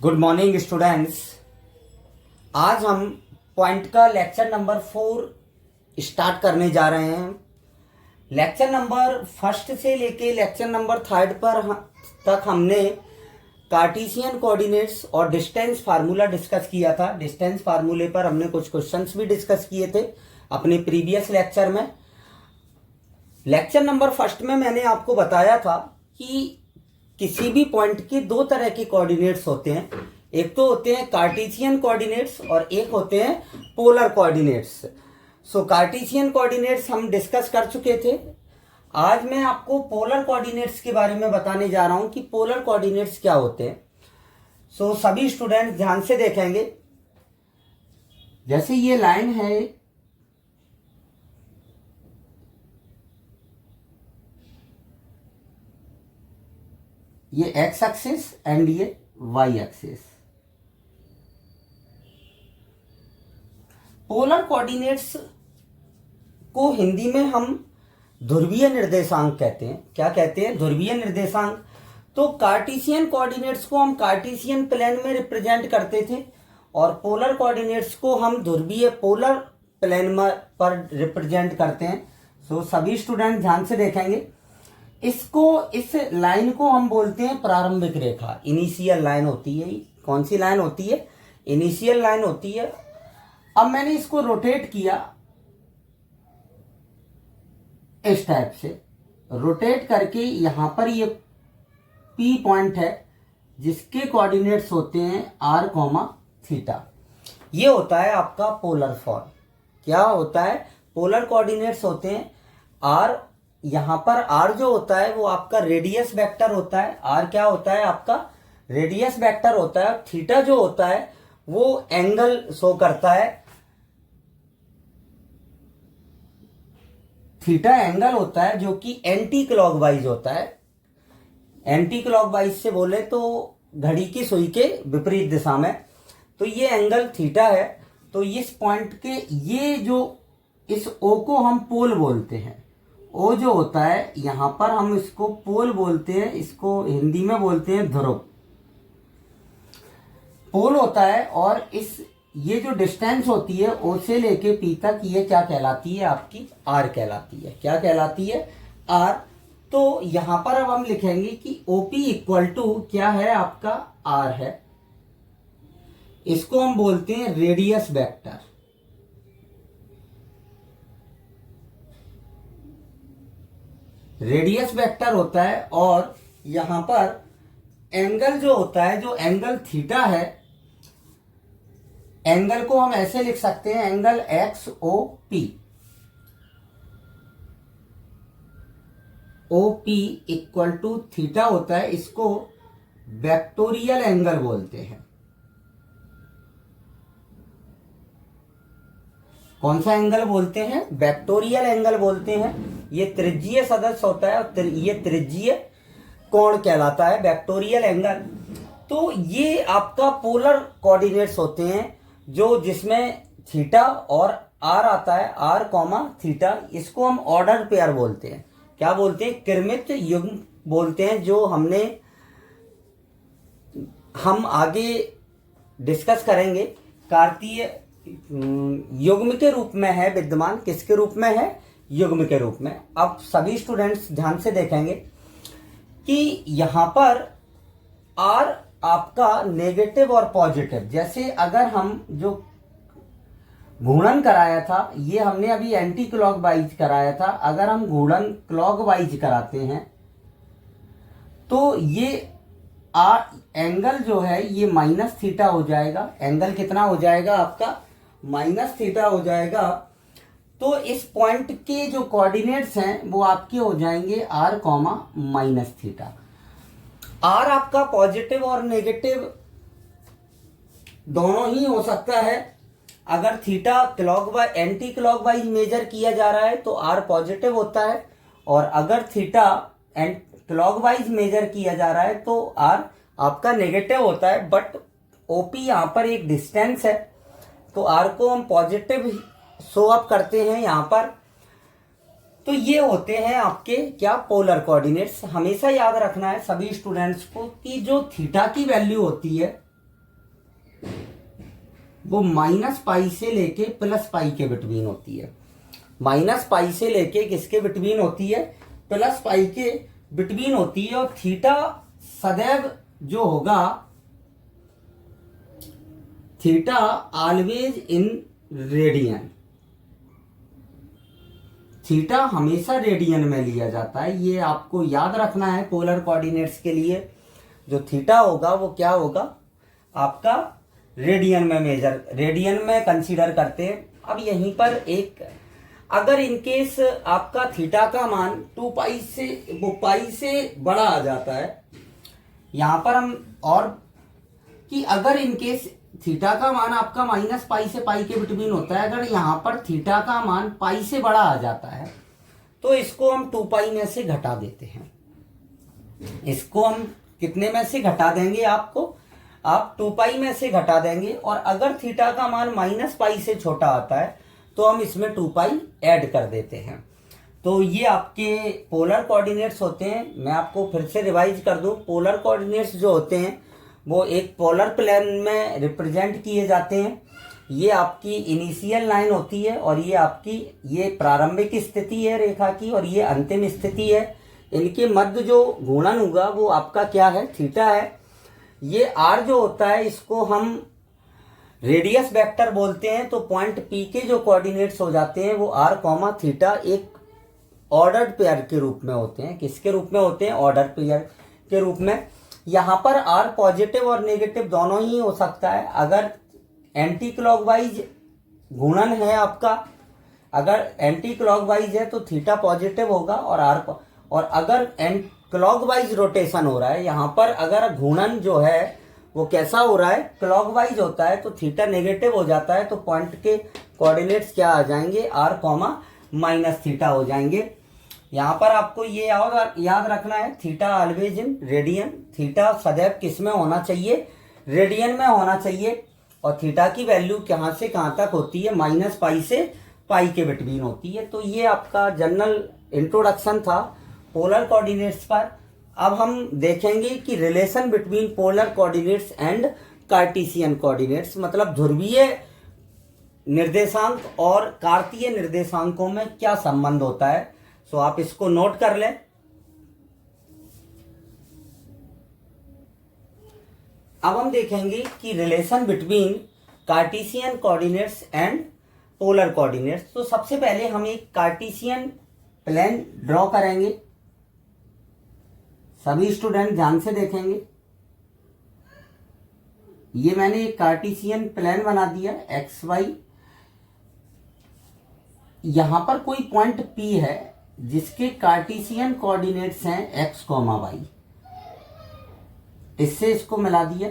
Good morning students. आज हम point का लेक्चर नंबर 4 स्टार्ट करने जा रहे हैं। लेक्चर नंबर फर्स्ट से लेके लेक्चर नंबर 3 तक हमने कार्टेशियन कोऑर्डिनेट्स और डिस्टेंस फार्मूला डिस्कस किया था। डिस्टेंस फार्मूले पर हमने कुछ क्वेश्चंस भी डिस्कस किए थे अपने प्रीवियस लेक्चर में। लेक्चर नंबर फर्स्ट में मैंने आपको बताया था कि किसी भी पॉइंट के दो तरह के कोऑर्डिनेट्स होते हैं। एक तो होते हैं कार्टेशियन कोऑर्डिनेट्स और एक होते हैं पोलर कोऑर्डिनेट्स। सो कार्टेशियन कोऑर्डिनेट्स हम डिस्कस कर चुके थे। आज मैं आपको पोलर कोऑर्डिनेट्स के बारे में बताने जा रहा हूं कि पोलर कोऑर्डिनेट्स क्या होते हैं। सो सभी स्टूडेंट्स ध्यान से देखेंगे। जैसे ये लाइन है, ये एक्स एक्सिस एंड ये वाई एक्सिस। पोलर कोऑर्डिनेट्स को हिंदी में हम ध्रुवीय निर्देशांक कहते हैं। क्या कहते हैं? ध्रुवीय निर्देशांक। तो कार्टेशियन कोऑर्डिनेट्स को हम कार्टेशियन प्लेन में रिप्रेजेंट करते थे और पोलर कोऑर्डिनेट्स को हम ध्रुवीय पोलर प्लेन पर रिप्रेजेंट करते हैं। सो सभी स्टूडेंट ध्यान से देखेंगे। इस लाइन को हम बोलते हैं प्रारंभिक रेखा। इनिशियल लाइन होती है। कौन सी लाइन होती है? इनिशियल लाइन होती है। अब मैंने इसको रोटेट किया इस टाइप से। रोटेट करके यहां पर ये P पॉइंट है जिसके कोऑर्डिनेट्स होते हैं r, थीटा। ये होता है आपका पोलर फॉर्म। क्या होता है? पोलर कोऑर्डिनेट्स होते हैं r। यहां पर r जो होता है वो आपका रेडियस वेक्टर होता है। r क्या होता है? आपका रेडियस वेक्टर होता है। थीटा जो होता है वो एंगल शो करता है। थीटा एंगल होता है जो कि एंटी क्लॉकवाइज होता है। एंटी क्लॉकवाइज से बोले तो घड़ी की सुई के विपरीत दिशा में। तो ये एंगल थीटा है। तो इस पॉइंट के ये जो इस O को हम पोल बोलते हैं। O जो होता है यहां पर हम इसको पोल बोलते हैं। इसको हिंदी में बोलते हैं ध्रुव। पोल होता है। और ये जो डिस्टेंस होती है O से लेके P तक, ये क्या कहलाती है? आपकी R कहलाती है। क्या कहलाती है? R। तो यहां पर अब हम लिखेंगे कि OP इक्वल टू क्या है? आपका R है। इसको हम बोलते हैं रेडियस वेक्टर। रेडियस वेक्टर होता है। और यहां पर एंगल जो होता है, जो एंगल थीटा है, एंगल को हम ऐसे लिख सकते हैं, angle XOP। OP equal to theta होता है। इसको वेक्टोरियल एंगल बोलते हैं। कौन सा एंगल बोलते हैं? वेक्टोरियल एंगल बोलते हैं। ये त्रिज्यीय सदस्य होता है और ये त्रिज्यीय कोण कहलाता है, वेक्टोरियल एंगल। तो ये आपका पोलर कोऑर्डिनेट्स होते हैं जो जिसमें थीटा और r आता है, r, थीटा। इसको हम ऑर्डर पेयर बोलते हैं। क्या बोलते हैं? क्रमित युग्म बोलते हैं। जो हम आगे डिस्कस करेंगे। कार्तीय युग्म के रूप में है विद्यमान। किसके रूप में है? युग्म के रूप में। अब सभी स्टूडेंट्स ध्यान से देखेंगे कि यहां पर R आपका नेगेटिव और पॉजिटिव। जैसे अगर हम जो घूर्णन कराया था, ये हमने अभी एंटी क्लॉकवाइज कराया था। अगर हम घूर्णन क्लॉकवाइज कराते हैं तो ये एंगल जो है ये माइनस थीटा हो जाएगा। एंगल कितना हो जाएगा? आपका माइनस थीटा हो जाएगा। तो इस पॉइंट के जो कोऑर्डिनेट्स हैं वो आपके हो जाएंगे r, माइनस थीटा। r आपका पॉजिटिव और नेगेटिव दोनों ही हो सकता है। अगर theta clockwise anti clockwise measure किया जा रहा है तो r पॉजिटिव होता है, और अगर थीटा क्लॉकवाइज मेजर किया जा रहा है तो r आपका नेगेटिव होता है। बट OP यहां पर एक डिस्टेंस है तो r को हम पॉजिटिव शो अप करते हैं यहां पर। तो ये होते हैं आपके क्या? Polar coordinates. हमेशा याद रखना है सभी स्टूडेंट्स को कि जो थीटा की वैल्यू होती है वो माइनस पाई से लेके प्लस पाई के बिटवीन होती है। माइनस पाई से लेके किसके बिटवीन होती है? प्लस पाई के बिटवीन होती है। और थीटा सदैव जो होगा, theta always in radian, theta हमेशा रेडियन में लिया जाता है। ये आपको याद रखना है पोलर कोऑर्डिनेट्स के लिए। जो थीटा होगा वो क्या होगा आपका? रेडियन में मेजर, रेडियन में कंसीडर करते हैं। अब यहीं पर एक, अगर इनकेस आपका थीटा का मान 2 पाई से, वो पाई से बड़ा आ जाता है, यहां पर हम, और कि अगर इनकेस थीटा का मान आपका माइनस पाई से पाई के बिटवीन होता है, अगर यहां पर थीटा का मान पाई से बड़ा आ जाता है तो इसको हम 2 पाई में से घटा देते हैं। इसको हम कितने में से घटा देंगे? आपको, आप 2 पाई में से घटा देंगे। और अगर थीटा का मान माइनस पाई से छोटा आता है तो हम इसमें 2 पाई ऐड कर देते हैं। तो ये आपके पोलर कोऑर्डिनेट्स होते हैं। मैं आपको फिर से रिवाइज कर दूं, पोलर कोऑर्डिनेट्स जो होते हैं वो एक पोलर प्लेन में रिप्रेजेंट किए जाते हैं। ये आपकी इनिशियल लाइन होती है और ये आपकी, ये प्रारंभिक स्थिति है रेखा की और ये अंतिम स्थिति है। इनके मध्य जो गुणन होगा वो आपका क्या है? थीटा है। ये आर जो होता है इसको हम रेडियस वेक्टर बोलते हैं। तो पॉइंट पी के जो कोऑर्डिनेट्स हो जाते हैं वो आर कॉमा थीटा एक ऑर्डर्ड पेयर के रूप में होते हैं। किसके रूप में होते हैं? ऑर्डर पेयर के रूप में। यहां पर आर पॉजिटिव और नेगेटिव दोनों ही हो सकता है। अगर एंटी क्लॉकवाइज गुणन है आपका, अगर एंटी क्लॉकवाइज है तो थीटा पॉजिटिव होगा और आर, और अगर क्लॉकवाइज रोटेशन हो रहा है, यहां पर अगर घूर्णन जो है वो कैसा हो रहा है? क्लॉकवाइज होता है, तो थीटा नेगेटिव हो जाता है। तो पॉइंट के कोऑर्डिनेट्स क्या आ जाएंगे? आर कॉमा माइनस थीटा हो जाएंगे। यहां पर आपको ये याद रखना है, theta always in radian. Theta सदैव किस में होना चाहिए? रेडियन में होना चाहिए। और थीटा की वैल्यू कहां से कहां तक होती है? माइनस पाई से पाई के बिटवीन होती है। तो ये आपका जनरल इंट्रोडक्शन था पोलर कोऑर्डिनेट्स पर। अब हम देखेंगे कि relation between polar coordinates and Cartesian coordinates, मतलब ध्रुवीय निर्देशांक और कार्तीय निर्देशांकों में क्या संबंध होता है। सो आप इसको नोट कर लें। अब हम देखेंगे कि relation between Cartesian coordinates and polar coordinates. तो सबसे पहले हम एक कार्टेशियन प्लेन ड्रॉ करेंगे। सभी स्टूडेंट ध्यान से देखेंगे। ये मैंने एक कार्टेशियन प्लेन बना दिया एक्स वाई। यहां पर कोई पॉइंट P है जिसके कार्टेशियन कोऑर्डिनेट्स हैं एक्स कॉमा वाई। इससे इसको मिला दिया।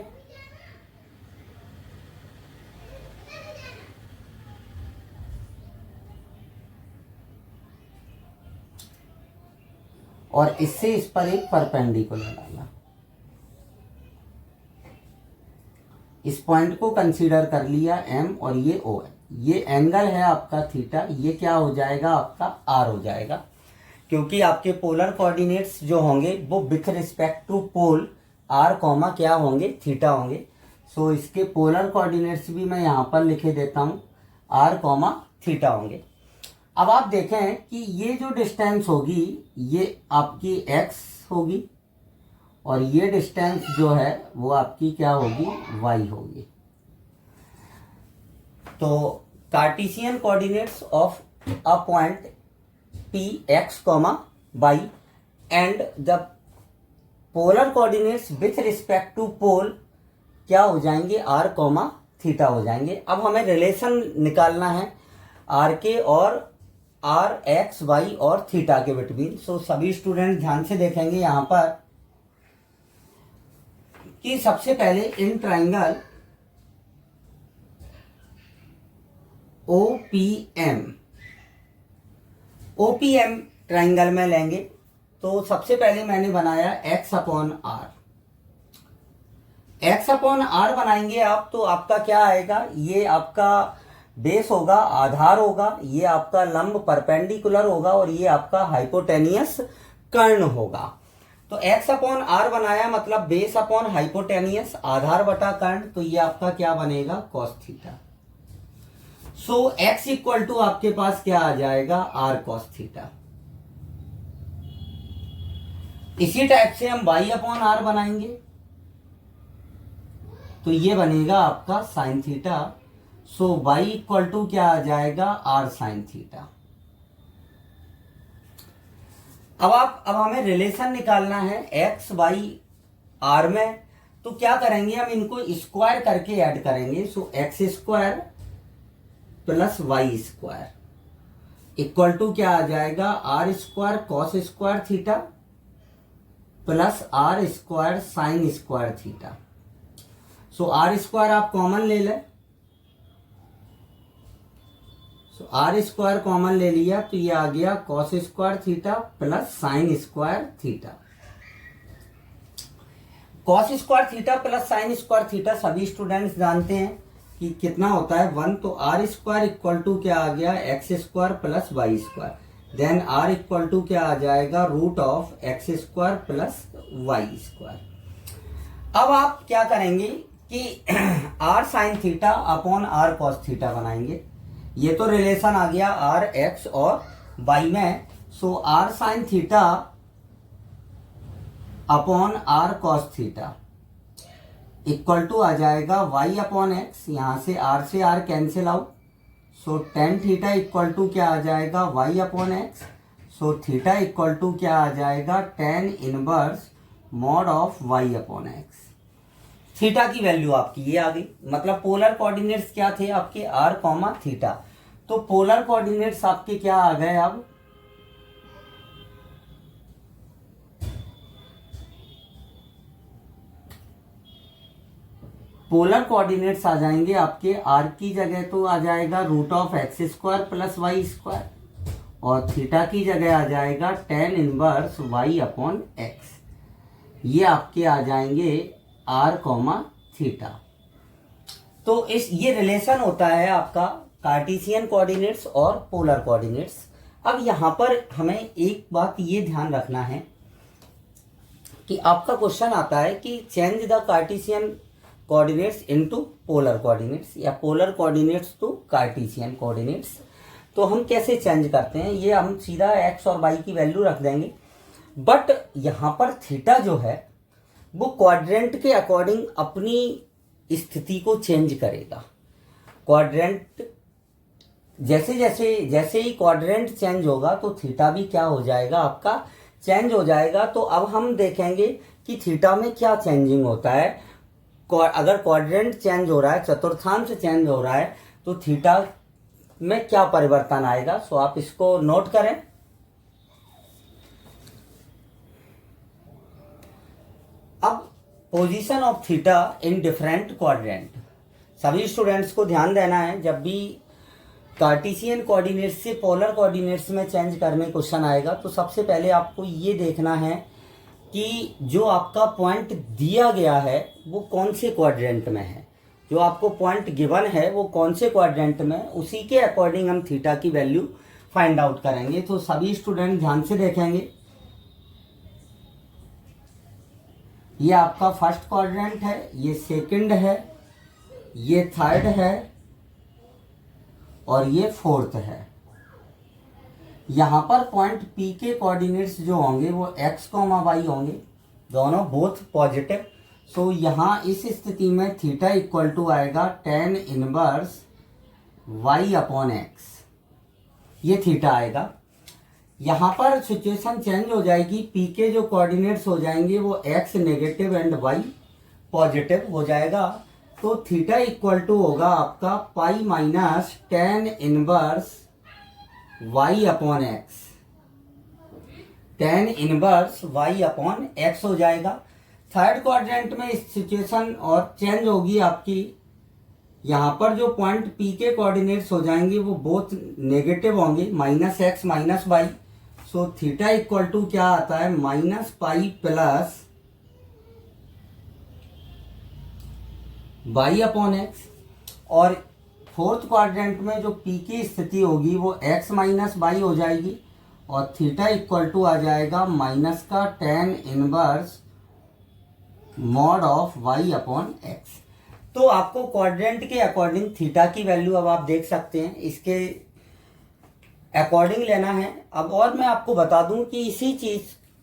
और इससे इस पर एक परपेंडिकुलर डाला। इस पॉइंट को कंसीडर कर लिया M और ये O है। ये एंगल है आपका थीटा। ये क्या हो जाएगा? आपका R हो जाएगा। क्योंकि आपके पोलर कोऑर्डिनेट्स जो होंगे वो with respect to pole R comma क्या होंगे? थीटा होंगे। सो इसके पोलर कोऑर्डिनेट्स भी मैं यहां पर लिखे देता हूं, R कॉमा थीटा होंगे। अब आप देखें कि ये जो डिस्टेंस होगी ये आपकी x होगी और ये डिस्टेंस जो है वो आपकी क्या होगी? y होगी। तो Cartesian coordinates of a point P x, y and the polar coordinates with respect to pole क्या हो जाएंगे? R कॉमा थीटा हो जाएंगे। अब हमें रिलेशन निकालना है R के और R, X, Y और थीटा के बिटवीन। सो सभी स्टूडेंट ध्यान से देखेंगे यहां पर कि सबसे पहले इन ट्राइंगल OPM ट्राइंगल में लेंगे। तो सबसे पहले मैंने बनाया x upon r। x upon r बनाएंगे आप तो आपका क्या आएगा? ये आपका बेस होगा, आधार होगा, ये आपका लंब परपेंडिकुलर होगा और ये आपका हाइपोटेनियस कर्ण होगा। तो x अपॉन r बनाया, मतलब बेस अपॉन हाइपोटेनियस, आधार बटा कर्ण। तो ये आपका क्या बनेगा? Cos theta. So x equal to आपके पास क्या आ जाएगा, r cos थीटा। इसी टाइप से हम y अपॉन r बनाएंगे, तो ये बनेगा आपका sine theta. So y equal to क्या आ जाएगा, r साइन थीटा। अब हमें रिलेशन निकालना है x y r में, तो क्या करेंगे, हम इनको स्क्वायर करके ऐड करेंगे। So x square plus Y square equal to क्या आ जाएगा, r square cos square theta plus r square sine square theta. So r square आप कॉमन ले लें, सो आर स्क्वायर कॉमन ले लिया तो ये आ गया cos square theta plus sign square theta. Cos square theta plus sign square theta सभी students जानते हैं कि कितना होता है, 1। तो आर स्क्वायर इक्वल टू क्या आ गया, X square plus Y square. Then R equal to क्या आ जाएगा, root of X square plus Y square. अब आप क्या करेंगे कि R sine theta upon are cos theta बनाएंगे। ये तो रिलेशन आ गया आर एक्स और वाई में। So r sine theta upon are cos theta equal to आ जाएगा वाई अपॉन एक्स, यहां से r cancel out. So tan theta equal to क्या आ जाएगा, y upon x. So theta equal to क्या आ जाएगा, tan inverse mod of Y upon x. Theta की वैल्यू आपकी ये आ गई, मतलब पोलर कोऑर्डिनेट्स क्या थे आपके, आर कॉमा थीटा। तो पोलर कोऑर्डिनेट्स आपके क्या आ गए, अब पोलर कोऑर्डिनेट्स आ जाएंगे आपके, आर की जगह तो आ जाएगा root of X square plus Y square, और थीटा की जगह आ जाएगा tan inverse Y upon X. ये आपके आ जाएंगे आर कॉमा थीटा। तो ये रिलेशन होता है आपका कार्टेशियन कोऑर्डिनेट्स और पोलर कोऑर्डिनेट्स। अब यहां पर हमें एक बात ये ध्यान रखना है कि आपका क्वेश्चन आता है कि change the Cartesian coordinates into polar coordinates या polar coordinates to Cartesian coordinates. तो हम कैसे चेंज करते हैं, ये हम सीधा एक्स और वाई की वैल्यू रख देंगे। बट यहाँ पर थीटा जो है वो क्वाड्रेंट के अकॉर्डिंग अपनी स्थिति को चेंज करेगा। क्वाड्रेंट जैसे ही क्वाड्रेंट चेंज होगा तो थीटा भी क्या हो जाएगा, आपका चेंज हो जाएगा। तो अब हम देखेंगे कि थीटा में क्या चेंजिंग होता है। अगर क्वाड्रेंट चेंज हो रहा है, चतुर्थांश चेंज हो रहा है, तो थीटा में क्या परिवर्तन आएगा। सो आप इसको नोट करें। अब position of theta in different quadrant, सभी स्टूडेंट्स को ध्यान देना है। जब भी कार्टेशियन कोऑर्डिनेट्स से पोलर कोऑर्डिनेट्स में चेंज करने क्वेश्चन आएगा तो सबसे पहले आपको ये देखना है कि जो आपका पॉइंट दिया गया है वो कौन से क्वाड्रेंट में है, जो आपको पॉइंट गिवन है वो कौन से क्वाड्रेंट में, उसी के अकॉर्डिंग हम थीटा की वैल्यू फाइंड आउट करेंगे। तो सभी स्टूडेंट ध्यान से देखेंगे। ये आपका फर्स्ट क्वाड्रेंट है, ये सेकंड है, ये थर्ड है और ये फोर्थ है। यहां पर पॉइंट पी के कोऑर्डिनेट्स जो होंगे वो एक्स कॉमा वाई होंगे, दोनों बोथ पॉजिटिव। सो यहां इस स्थिति में थीटा इक्वल टू आएगा tan inverse Y upon X, ये थीटा आएगा। यहां पर सिचुएशन चेंज हो जाएगी, पी के जो कोऑर्डिनेट्स हो जाएंगे वो X negative and Y positive हो जाएगा। तो थीटा इक्वल टू होगा आपका pi minus tan inverse Y upon X, tan inverse Y upon X हो जाएगा। थर्ड क्वाड्रेंट में इस सिचुएशन और चेंज होगी आपकी, यहां पर जो पॉइंट पी के कोऑर्डिनेट्स हो जाएंगे वो बोथ नेगेटिव होंगे, minus X minus Y. So theta equal to क्या आता है, minus pi plus Y upon X. और फोर्थ क्वाड्रेंट में जो पी की स्थिति होगी वो एक्स माइनस वाई हो जाएगी और थीटा इक्वल टू आ जाएगा माइनस का tan inverse mod of Y upon X. तो आपको क्वाड्रेंट के अकॉर्डिंग थीटा की वैल्यू अब आप देख सकते हैं, इसके अकॉर्डिंग लेना है। अब और मैं आपको बता दूं कि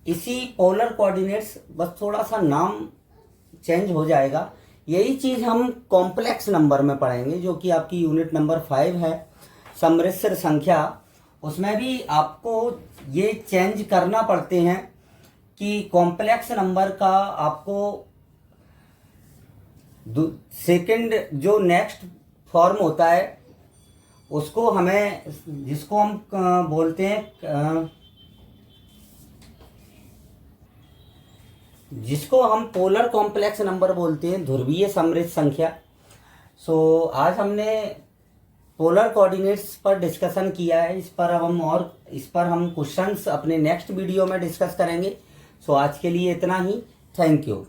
इसी पोलर कोऑर्डिनेट्स, बस थोड़ा सा नाम चेंज हो जाएगा। यही चीज हम कॉम्प्लेक्स नंबर में पढ़ेंगे, जो कि आपकी यूनिट नंबर 5 है, सम्मिश्र संख्या। उसमें भी आपको ये चेंज करना पड़ते हैं कि कॉम्प्लेक्स नंबर का आपको सेकंड जो नेक्स्ट फॉर्म होता है उसको हमें, जिसको हम बोलते हैं, जिसको हम पोलर कॉम्प्लेक्स नंबर बोलते हैं, ध्रुवीय समृद्ध संख्या। सो आज हमने पोलर कोऑर्डिनेट्स पर डिस्कशन किया है। इस पर हम क्वेश्चंस अपने नेक्स्ट वीडियो में डिस्कस करेंगे। सो आज के लिए इतना ही। Thank you.